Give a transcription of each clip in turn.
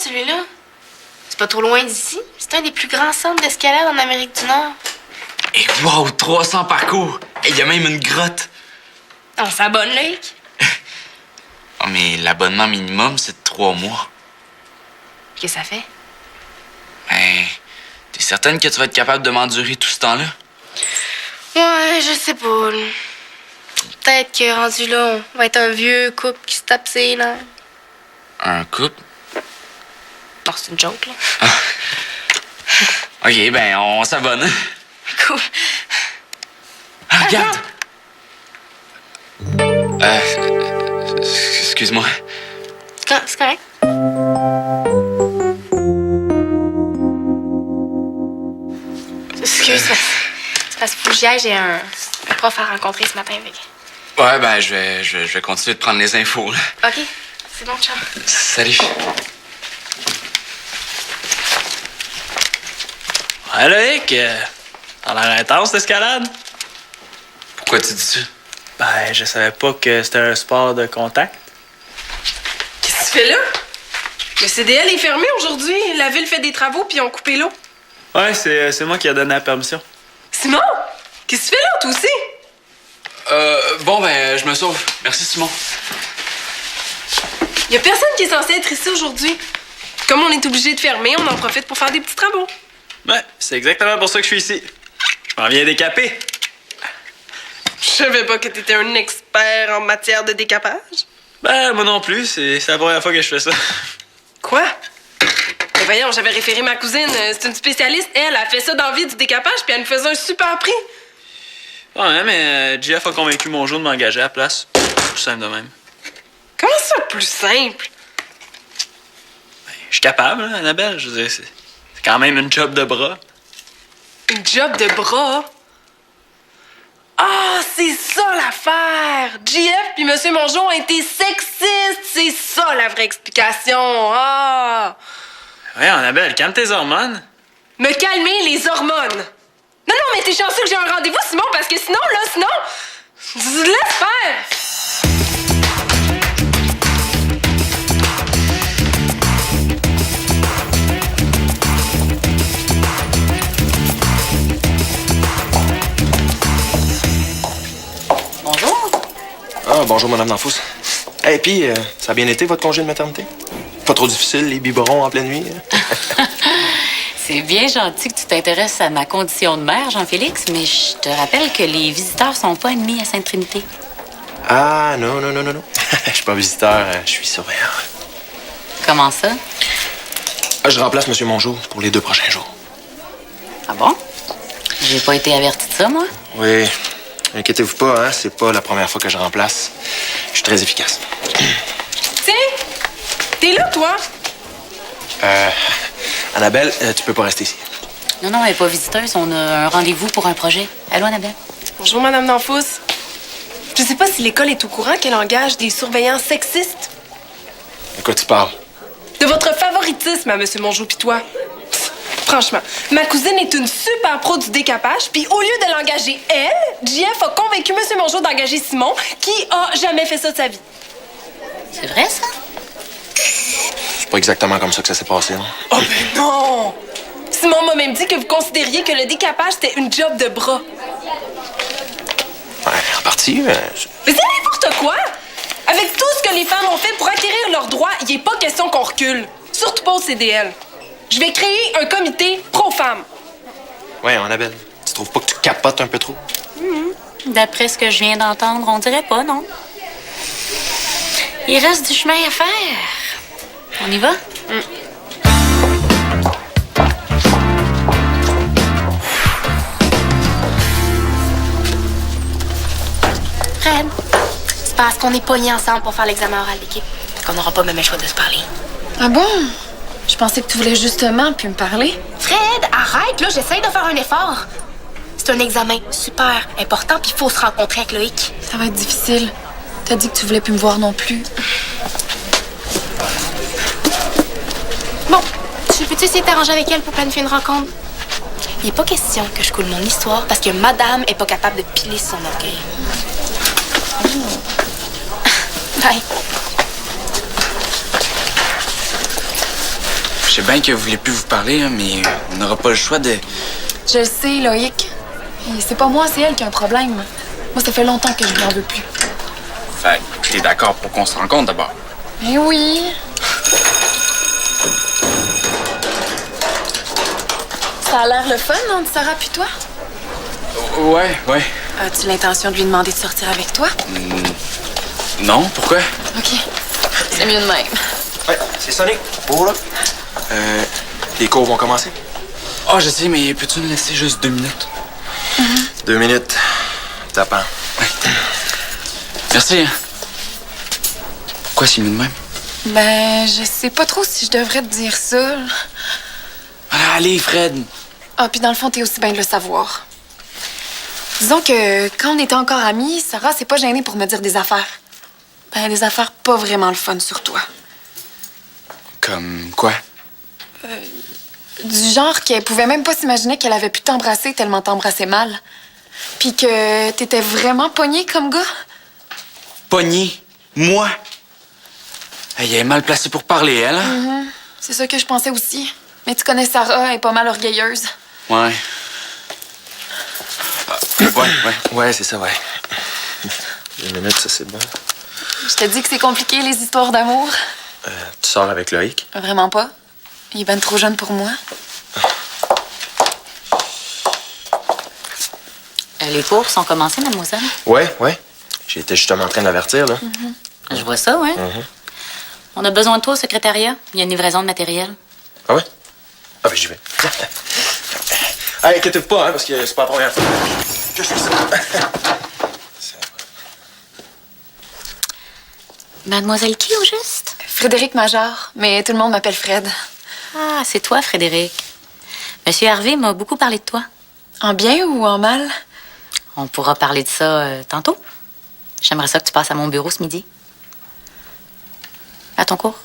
celui-là. C'est pas trop loin d'ici. C'est un des plus grands centres d'escalade en Amérique du Nord. Et wow, 300 parcours! Et il y a même une grotte! On s'abonne, Loïc? Oh, mais l'abonnement minimum, c'est de 3 mois. Qu'est-ce que ça fait? Ben, t'es certaine que tu vas être capable de m'endurer tout ce temps-là? Ouais, je sais pas. Là. Peut-être que rendu là, on va être un vieux couple qui se tape ses nerfs. Un couple? Non, c'est une joke, là. OK, ben, on s'abonne. Cool. Ah, regarde! Excuse-moi. C'est correct? Excuse, c'est parce qu'il faut que j'y aille. J'ai un prof à rencontrer ce matin. Avec. Ouais, ben, je vais continuer de prendre les infos, là. OK, c'est bon, ciao. Salut. Ouais, Loïc, t'as l'air intense, l'escalade? Pourquoi tu dis ça? Ben, je savais pas que c'était un sport de contact. Qu'est-ce que tu fais là? Le CDL est fermé aujourd'hui. La ville fait des travaux puis ils ont coupé l'eau. Ouais, c'est moi qui ai donné la permission. Simon! Qu'est-ce que tu fais là, toi aussi? Bon, ben, je me sauve. Merci, Simon. Y a personne qui est censé être ici aujourd'hui. Comme on est obligé de fermer, on en profite pour faire des petits travaux. Ouais, c'est exactement pour ça que je suis ici. Je m'en viens décaper. Je savais pas que t'étais un expert en matière de décapage. Ben, moi non plus, c'est la première fois que je fais ça. Quoi? Mais voyons, j'avais référé ma cousine. C'est une spécialiste. Elle a fait ça dans la vie du décapage puis elle nous faisait un super prix. Ouais, mais Jeff a convaincu mon jour de m'engager à la place. Tout simple de même. Comment ça, plus simple? Ben, je suis capable, hein, Annabelle. Je veux dire, c'est quand même une job de bras. Une job de bras? Ah, c'est ça l'affaire! JF puis Monsieur Mongeau ont été sexistes! C'est ça la vraie explication! Ah! Ouais, Annabelle, calme tes hormones. Me calmer les hormones! Non, non, mais t'es chanceux que j'ai un rendez-vous, Simon, parce que sinon, laisse faire! Bonjour. Ah, bonjour, Madame Danfous. Et puis, ça a bien été, votre congé de maternité? Pas trop difficile, les biberons en pleine nuit? C'est bien gentil que tu t'intéresses à ma condition de mère, Jean-Félix, mais je te rappelle que les visiteurs sont pas admis à Sainte-Trinité. Ah, non. Je suis pas visiteur, je suis surveillant. Comment ça? Ah, je remplace Monsieur Mongeau pour les 2 prochains jours. Ah bon? J'ai pas été avertie de ça, moi? Oui, inquiétez-vous pas, hein, c'est pas la première fois que je remplace. Je suis très efficace. Tiens! T'es là, toi? Annabelle, tu peux pas rester ici. Non, elle est pas visiteuse. On a un rendez-vous pour un projet. Allô, Annabelle? Bonjour, Madame Danfous. Je sais pas si l'école est au courant qu'elle engage des surveillants sexistes. De quoi tu parles? De votre favoritisme à Monsieur Mongeau pis toi. Pff, franchement, ma cousine est une super pro du décapage, puis au lieu de l'engager elle, JF a convaincu Monsieur Mongeau d'engager Simon, qui a jamais fait ça de sa vie. C'est vrai, ça? C'est pas exactement comme ça que ça s'est passé, non? Oh ben non! Simon m'a même dit que vous considériez que le décapage, c'était une job de bras. Ouais, en partie, mais... Mais c'est n'importe quoi! Avec tout ce que les femmes ont fait pour acquérir leurs droits, il n'est pas question qu'on recule. Surtout pas au CDL. Je vais créer un comité pro-femmes. Ouais, Annabelle, tu trouves pas que tu capotes un peu trop? D'après ce que je viens d'entendre, on dirait pas, non? Il reste du chemin à faire. On y va? Fred, c'est parce qu'on est pognés ensemble pour faire l'examen oral d'équipe. Qu'on n'aura pas même le choix de se parler. Ah bon? Je pensais que tu voulais justement puis me parler. Fred, arrête, là, j'essaye de faire un effort. C'est un examen super important, puis il faut se rencontrer avec Loïc. Ça va être difficile. T'as dit que tu voulais plus me voir non plus. Bon, tu peux-tu essayer de t'arranger avec elle pour planifier une rencontre? Il n'est pas question que je coule mon histoire parce que madame est pas capable de piler son orgueil. Bye. sais bien que vous voulez plus vous parler, hein, mais on n'aura pas le choix de... Je le sais, Loïc. Et c'est pas moi, c'est elle qui a un problème. Moi, ça fait longtemps que je lui en veux plus. Fait que t'es d'accord pour qu'on se rencontre d'abord? Eh oui. Ça a l'air le fun, entre Sarah puis toi? Ouais. As-tu l'intention de lui demander de sortir avec toi? Non, pourquoi? OK. C'est mieux de même. Ouais, c'est sonné. Oh là. Les cours vont commencer. Oh, je sais, mais peux-tu me laisser juste 2 minutes? 2 minutes. Tapant. Merci. Hein. Pourquoi c'est mieux de même? Ben, je sais pas trop si je devrais te dire ça. Allez, Fred. Ah, puis dans le fond, t'es aussi bien de le savoir. Disons que quand on était encore amis, Sarah s'est pas gênée pour me dire des affaires. Ben, des affaires pas vraiment le fun sur toi. Comme quoi? Du genre qu'elle pouvait même pas s'imaginer qu'elle avait pu t'embrasser tellement t'embrassais mal. Puis que t'étais vraiment pogné comme gars. Pogné? Moi? Elle est mal placée pour parler, elle, hein? C'est ça que je pensais aussi. Mais tu connais Sarah, elle est pas mal orgueilleuse. Ouais. Ouais, c'est ça, ouais. 2 minutes, ça, c'est bon. Je te dis que c'est compliqué, les histoires d'amour. Tu sors avec Loïc? Vraiment pas. Il est ben trop jeune pour moi. Les cours sont commencés, mademoiselle? Ouais. J'étais justement en train de l'avertir, là. Je vois ça, ouais. On a besoin de toi au secrétariat. Il y a une livraison de matériel. Ah ouais? Ah ben, j'y vais. Hey, inquiète-vous pas, hein, parce que c'est pas la première fois que je fais ça. Mademoiselle qui, au juste? Frédéric Major, mais tout le monde m'appelle Fred. Ah, c'est toi, Frédéric. Monsieur Harvey m'a beaucoup parlé de toi. En bien ou en mal? On pourra parler de ça tantôt. J'aimerais ça que tu passes à mon bureau ce midi. À ton cours.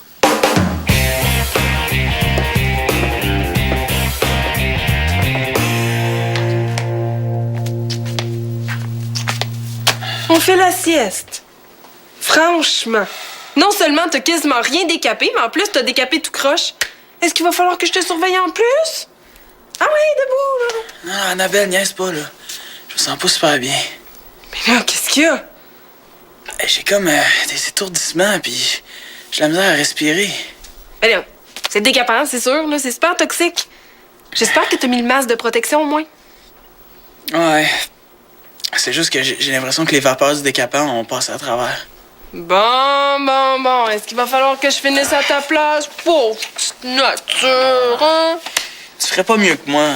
On fait la sieste. Franchement. Non seulement t'as quasiment rien décapé, mais en plus t'as décapé tout croche. Est-ce qu'il va falloir que je te surveille en plus? Ah oui, debout, là. Non, Annabelle, niaise pas, là. Je me sens pas super bien. Mais là, qu'est-ce qu'il y a? J'ai comme des étourdissements, puis j'ai la misère à respirer. Ben là, c'est décapant, c'est sûr, là. C'est super toxique. J'espère que t'as mis le masque de protection, au moins. Ouais. C'est juste que j'ai l'impression que les vapeurs du décapant ont passé à travers. Bon. Est-ce qu'il va falloir que je finisse à ta place? Pauvre petite nature, hein? Tu ferais pas mieux que moi.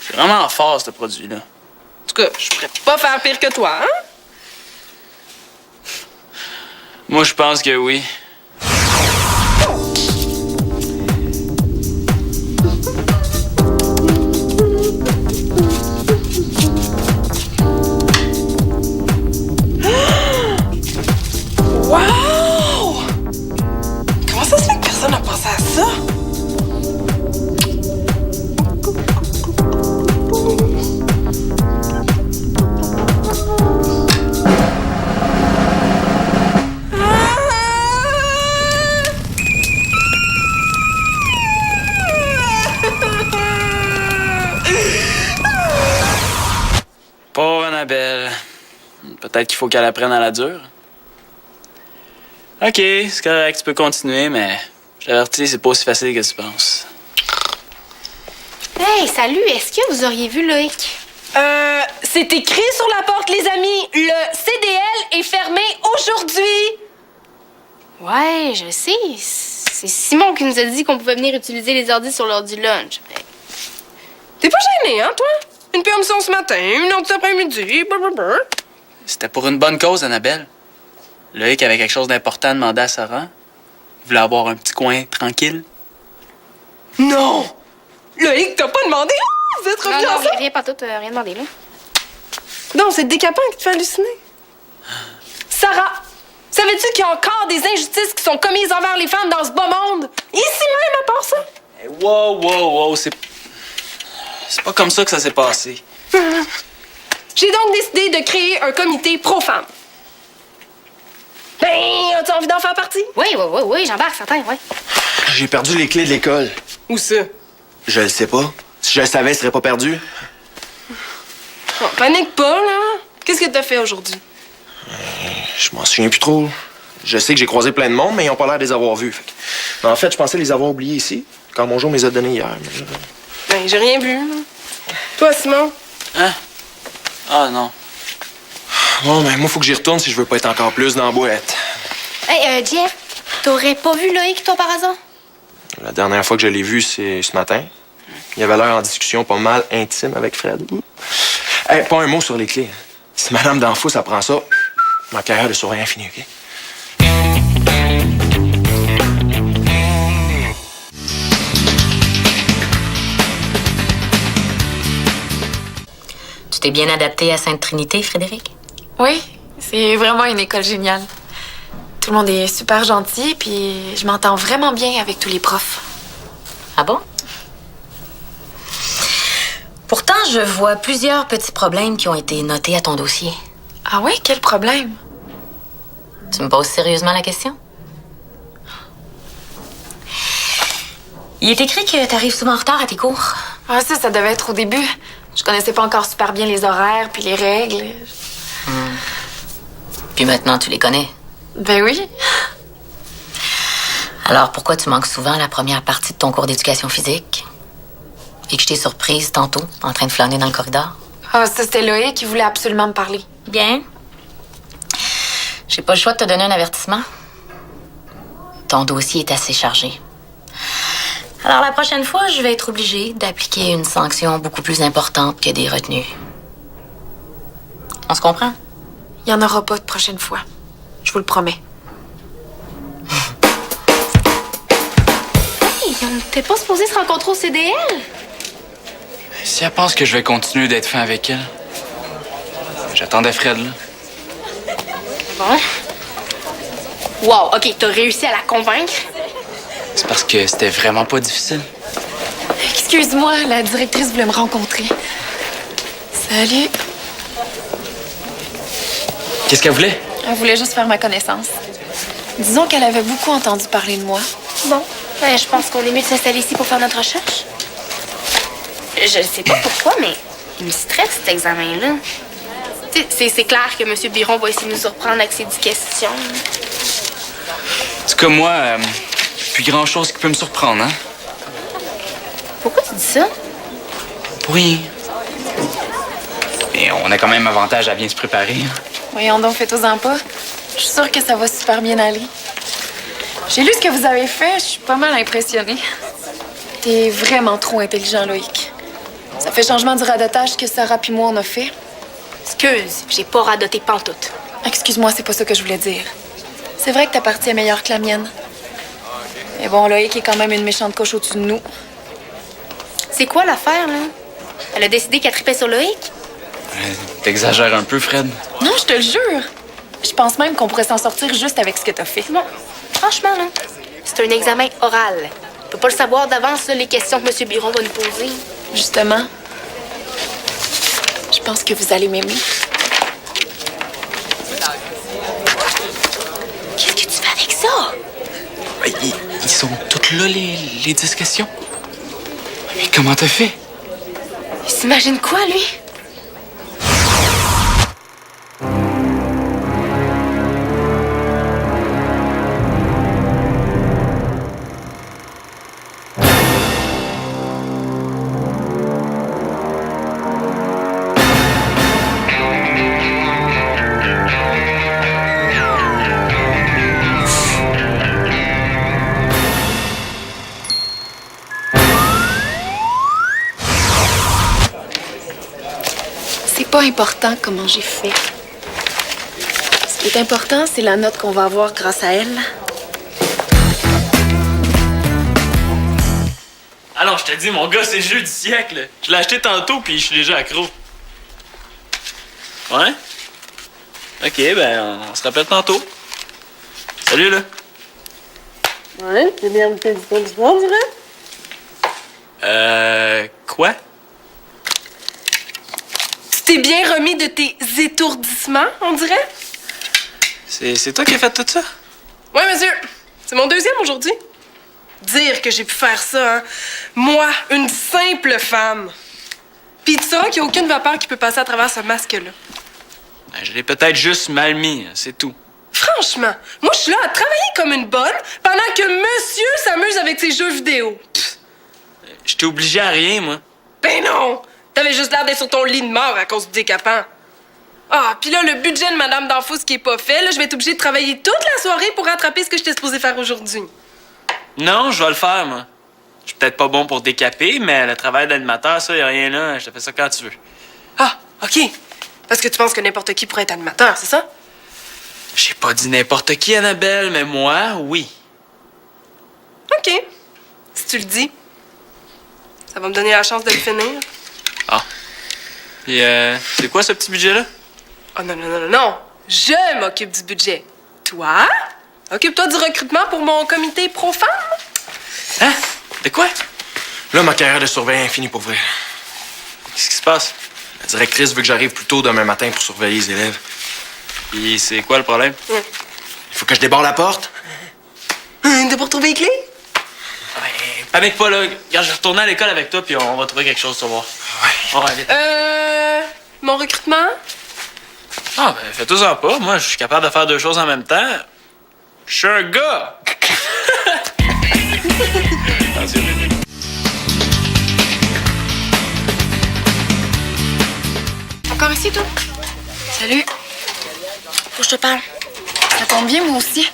C'est vraiment fort, ce produit-là. En tout cas, je pourrais pas faire pire que toi, hein? Moi, je pense que oui. Wow! Comment ça se fait que personne n'a pensé à ça? Pauvre Annabelle. Peut-être qu'il faut qu'elle apprenne à la dure. OK, c'est correct, tu peux continuer, mais je t'avertis, c'est pas aussi facile que tu penses. Hey, salut, est-ce que vous auriez vu Loïc? C'est écrit sur la porte, les amis. Le CDL est fermé aujourd'hui. Ouais, je sais. C'est Simon qui nous a dit qu'on pouvait venir utiliser les ordi sur l'heure du lunch. T'es pas gêné, hein, toi? Une permission ce matin, une autre cet après-midi, blablabla. C'était pour une bonne cause, Annabelle. Loïc avait quelque chose d'important à demander à Sarah. Il voulait avoir un petit coin tranquille. Non! Loïc, t'as pas demandé? Oh, vous êtes revenu Non, ensemble? rien pas tout, rien demandé, là. Non, c'est le décapant qui te fait halluciner. Sarah, savais-tu qu'il y a encore des injustices qui sont commises envers les femmes dans ce beau monde? Ici même, à part ça? Hey, wow, c'est pas comme ça que ça s'est passé. J'ai donc décidé de créer un comité pro-femmes. Ben, as-tu envie d'en faire partie? Oui, j'embarque, certain, ouais. J'ai perdu les clés de l'école. Où ça? Je le sais pas. Si je le savais, il serait pas perdu. Oh, panique pas, là. Qu'est-ce que t'as fait aujourd'hui? Je m'en souviens plus trop. Je sais que j'ai croisé plein de monde, mais ils ont pas l'air de les avoir vus. Mais en fait, je pensais les avoir oubliés ici, quand mon jour me les a donnés hier. Ben, j'ai rien vu. Là. Toi, Simon? Hein? Ah, non. Bon, ben moi, faut que j'y retourne si je veux pas être encore plus dans la boîte. Hey, Jeff, t'aurais pas vu Loïc, toi, par hasard? La dernière fois que je l'ai vu, c'est ce matin. Il avait l'air en discussion pas mal intime avec Fred. Hey, pas un mot sur les clés. Si Madame Danfous apprend ça, ma carrière de surveillant est finie, OK? Tu t'es bien adapté à Sainte-Trinité, Frédéric? Oui, c'est vraiment une école géniale. Tout le monde est super gentil, puis je m'entends vraiment bien avec tous les profs. Ah bon? Pourtant, je vois plusieurs petits problèmes qui ont été notés à ton dossier. Ah ouais, quel problème? Tu me poses sérieusement la question? Il est écrit que tu arrives souvent en retard à tes cours. Ah, ça devait être au début. Je connaissais pas encore super bien les horaires puis les règles. Puis maintenant, tu les connais. Ben oui. Alors, pourquoi tu manques souvent la première partie de ton cours d'éducation physique? Et que je t'ai surprise tantôt, en train de flâner dans le corridor? Ah, ça, c'était Loïc qui voulait absolument me parler. Bien. J'ai pas le choix de te donner un avertissement. Ton dossier est assez chargé. Alors, la prochaine fois, je vais être obligée d'appliquer une sanction beaucoup plus importante que des retenues. On se comprend? Il y en aura pas de prochaine fois. Je vous le promets. Hey, on n'était pas supposé se rencontrer au CDL? Si elle pense que je vais continuer d'être fin avec elle, j'attendais Fred, là. Bon. Wow, OK, t'as réussi à la convaincre? C'est parce que c'était vraiment pas difficile. Excuse-moi, la directrice voulait me rencontrer. Salut. Qu'est-ce qu'elle voulait? Elle voulait juste faire ma connaissance. Disons qu'elle avait beaucoup entendu parler de moi. Bon, ben, je pense qu'on est mieux de s'installer ici pour faire notre recherche. Je sais pas pourquoi, mais il me stresse, cet examen-là. Tu sais, c'est clair que M. Biron va essayer de nous surprendre avec ses 10 questions. En tout cas, moi, plus grand-chose qui peut me surprendre, hein? Pourquoi tu dis ça? Pour rien. Mais on a quand même avantage à bien se préparer. Voyons donc, faites-en pas. Je suis sûre que ça va super bien aller. J'ai lu ce que vous avez fait, je suis pas mal impressionnée. T'es vraiment trop intelligent, Loïc. Ça fait changement du radotage que Sarah puis moi on a fait. Excuse, j'ai pas radoté pantoute. Excuse-moi, c'est pas ça que je voulais dire. C'est vrai que ta partie est meilleure que la mienne. Mais bon, Loïc est quand même une méchante coche au-dessus de nous. C'est quoi l'affaire, là? Elle a décidé qu'elle tripait sur Loïc? T'exagères un peu, Fred. Non, je te le jure. Je pense même qu'on pourrait s'en sortir juste avec ce que t'as fait. Bon, franchement, là, c'est un examen oral. On peut pas le savoir d'avance, là, les questions que M. Biron va nous poser. Justement, je pense que vous allez m'aimer. Qu'est-ce que tu fais avec ça? Ils sont toutes là, les 10 questions. Mais comment t'as fait? Il s'imagine quoi, lui? C'est pas important comment j'ai fait. Ce qui est important, c'est la note qu'on va avoir grâce à elle. Alors, je te dis, mon gars, c'est le jeu du siècle. Je l'ai acheté tantôt, puis je suis déjà accro. Ouais? Ok, ben, on se rappelle tantôt. Salut, là. Ouais, c'est bien goûté du fond du soir, on dirait. Quoi? Tu t'es bien remis de tes étourdissements, on dirait? C'est toi qui as fait tout ça? Oui, monsieur. C'est mon deuxième aujourd'hui. Dire que j'ai pu faire ça, hein? Moi, une simple femme. Puis tu sauras qu'il n'y a aucune vapeur qui peut passer à travers ce masque-là. Ben, je l'ai peut-être juste mal mis, c'est tout. Franchement, moi, je suis là à travailler comme une bonne pendant que monsieur s'amuse avec ses jeux vidéo. Je t'ai obligé à rien, moi. Ben non! T'avais juste l'air d'être sur ton lit de mort à cause du décapant. Ah, puis là, le budget de Madame Danfous qui est pas fait, là, je vais être obligée de travailler toute la soirée pour rattraper ce que j'étais supposée faire aujourd'hui. Non, je vais le faire, moi. Je suis peut-être pas bon pour décaper, mais le travail d'animateur, ça, y a rien là. Je te fais ça quand tu veux. Ah, OK. Parce que tu penses que n'importe qui pourrait être animateur, c'est ça? J'ai pas dit n'importe qui, Annabelle, mais moi, oui. OK. Si tu le dis. Ça va me donner la chance de le finir. Ah. Puis, c'est quoi ce petit budget-là? Oh non, non, non, non, non. Je m'occupe du budget. Toi, occupe-toi du recrutement pour mon comité pro-femme. Hein? De quoi? Là, ma carrière de surveillant est finie pour vrai. Qu'est-ce qui se passe? La directrice veut que j'arrive plus tôt demain matin pour surveiller les élèves. Puis, c'est quoi le problème? Il faut que je déborde la porte. T'as pas retrouvé les clés? Ben, panique pas, là. Regarde, je vais retourner à l'école avec toi, puis on va trouver quelque chose, tu vas voir. Ouais. Ouais, vite. Mon recrutement? Ah, ben, fais-toi-en pas. Moi, je suis capable de faire deux choses en même temps. Je suis un gars! Attention. Encore ici, toi? Salut. Faut que je te parle. Ça tombe bien, moi aussi.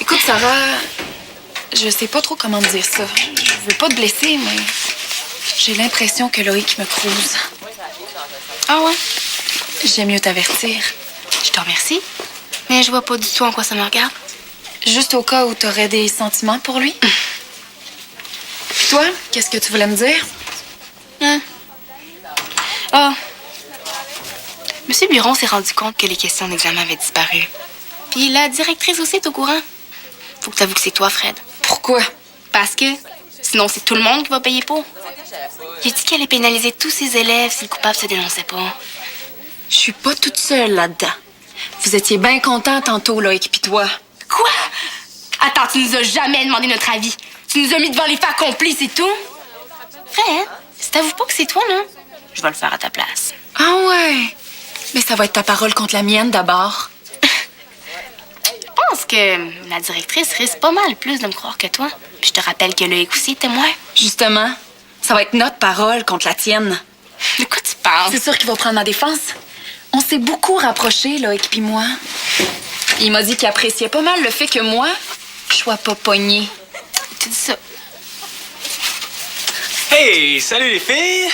Écoute, Sarah, je sais pas trop comment te dire ça. Je veux pas te blesser, mais j'ai l'impression que Loïc me crouse. Ah ouais? J'aime mieux t'avertir. Je te remercie. Mais je vois pas du tout en quoi ça me regarde. Juste au cas où t'aurais des sentiments pour lui. Puis toi, qu'est-ce que tu voulais me dire? Hein? Ah. Monsieur Buron s'est rendu compte que les questions d'examen avaient disparu. Puis la directrice aussi est au courant. Faut que t'avoues que c'est toi, Fred. Pourquoi? Parce que sinon, c'est tout le monde qui va payer pour. J'ai dit qu'elle allait pénaliser tous ses élèves si le coupable se dénonçait pas. Je suis pas toute seule là-dedans. Vous étiez bien contents tantôt, Loïc, pis toi. Quoi? Attends, tu nous as jamais demandé notre avis. Tu nous as mis devant les faits accomplis, c'est tout? Fred, si t'avoues pas que c'est toi, là, je vais le faire à ta place. Ah ouais? Mais ça va être ta parole contre la mienne d'abord. Je pense que la directrice risque pas mal plus de me croire que toi. Puis je te rappelle que Loïc aussi est témoin. Justement, ça va être notre parole contre la tienne. De quoi tu parles? C'est sûr qu'il va prendre ma défense. On s'est beaucoup rapprochés, Loïc puis moi. Il m'a dit qu'il appréciait pas mal le fait que moi, je sois pas pognée. Tu dis ça. Hey, salut les filles!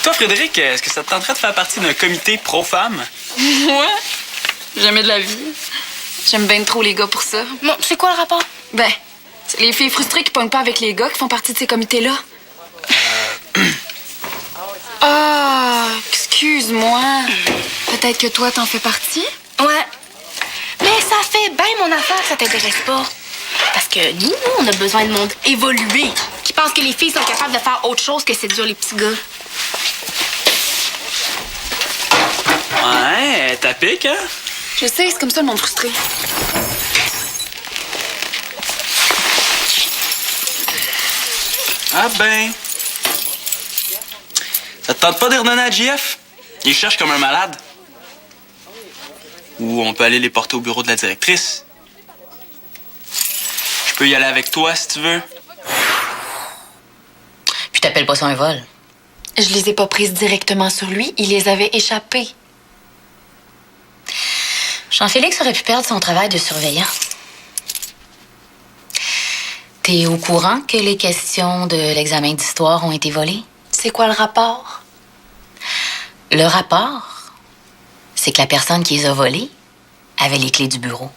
Toi, Frédéric, est-ce que ça te tenterait de faire partie d'un comité pro-femmes? Moi? Jamais de la vie. J'aime bien trop les gars pour ça. Bon, c'est quoi le rapport? Ben, c'est les filles frustrées qui pognent pas avec les gars qui font partie de ces comités-là. Ah, excuse-moi. Peut-être que toi, t'en fais partie? Ouais. Mais ça fait bien mon affaire que ça t'intéresse pas. Parce que nous, on a besoin de monde évolué, qui pense que les filles sont capables de faire autre chose que séduire les petits gars. Ouais, t'as pique, hein? Je sais, c'est comme ça le monde frustré. Ah ben. Ça te tente pas de redonner à JF? Il cherche comme un malade. Ou on peut aller les porter au bureau de la directrice. Je peux y aller avec toi si tu veux. Puis t'appelles pas ça un vol. Je les ai pas prises directement sur lui, il les avait échappées. Jean-Félix aurait pu perdre son travail de surveillant. T'es au courant que les questions de l'examen d'histoire ont été volées? C'est quoi le rapport? Le rapport, c'est que la personne qui les a volées avait les clés du bureau.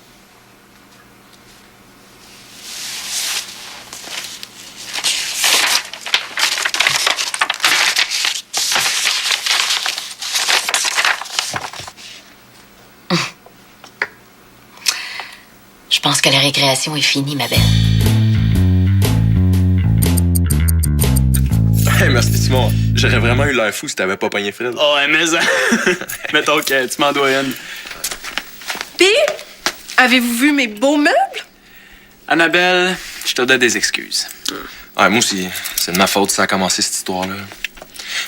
Je pense que la récréation est finie, ma belle. Hey, merci, Simon. J'aurais vraiment eu l'air fou si t'avais pas pogné Fred. Oh, ouais, mais ça. Mettons que tu m'en dois une. Puis, avez-vous vu mes beaux meubles? Annabelle, Je te donne des excuses. Ouais, moi aussi, c'est de ma faute si ça a commencé cette histoire-là.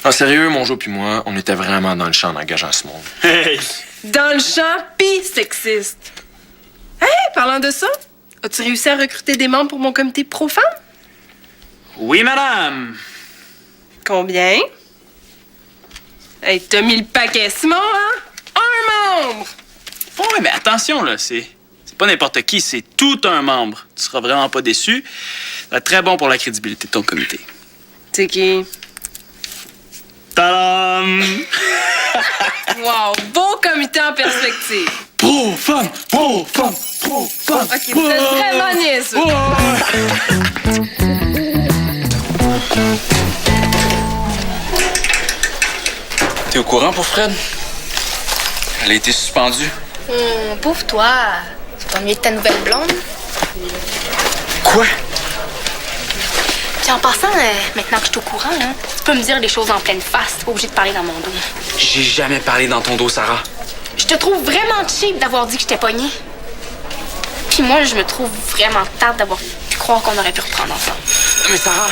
En sérieux, mon Joe puis moi, on était vraiment dans le champ en engageant ce monde. Hey! Dans le champ, pis sexiste. Hey, parlant de ça, as-tu réussi à recruter des membres pour mon comité pro-femmes? Oui, madame! Combien? Hey, t'as mis le paquet, Simon, hein? Un membre! Ouais, mais attention, là, c'est pas n'importe qui, c'est tout un membre. Tu seras vraiment pas déçu. Ça va être très bon pour la crédibilité de ton comité. C'est qui? Tadam! Wow, beau comité en perspective. Pro-femme! Pro-femme! Pro-femme! Ok, vous êtes vraiment niaiseux. T'es au courant pour Fred? Elle a été suspendue. Pauvre toi. Tu t'ennuies de ta nouvelle blonde? Quoi? Puis en passant, maintenant que je suis au courant, là, tu peux me dire les choses en pleine face. T'es pas obligé de parler dans mon dos. J'ai jamais parlé dans ton dos, Sarah. Je te trouve vraiment cheap d'avoir dit que j'étais pognée. Puis moi, je me trouve vraiment tarte d'avoir pu croire qu'on aurait pu reprendre ensemble. Mais Sarah...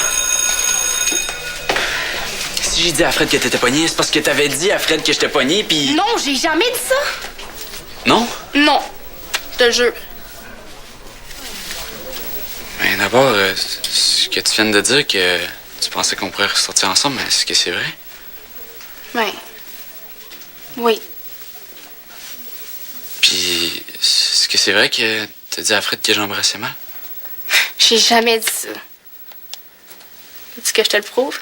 Si j'ai dit à Fred que t'étais pognée, c'est parce que t'avais dit à Fred que j'étais pognée, puis... Non, j'ai jamais dit ça. Non? Non. Je te jure. Mais d'abord, ce que tu viens de dire, que tu pensais qu'on pourrait ressortir ensemble, est-ce que c'est vrai? Ouais. Oui. Puis, est-ce que c'est vrai que t'as dit à Fred que j'embrassais mal? J'ai jamais dit ça. Veux-tu que je te le prouve?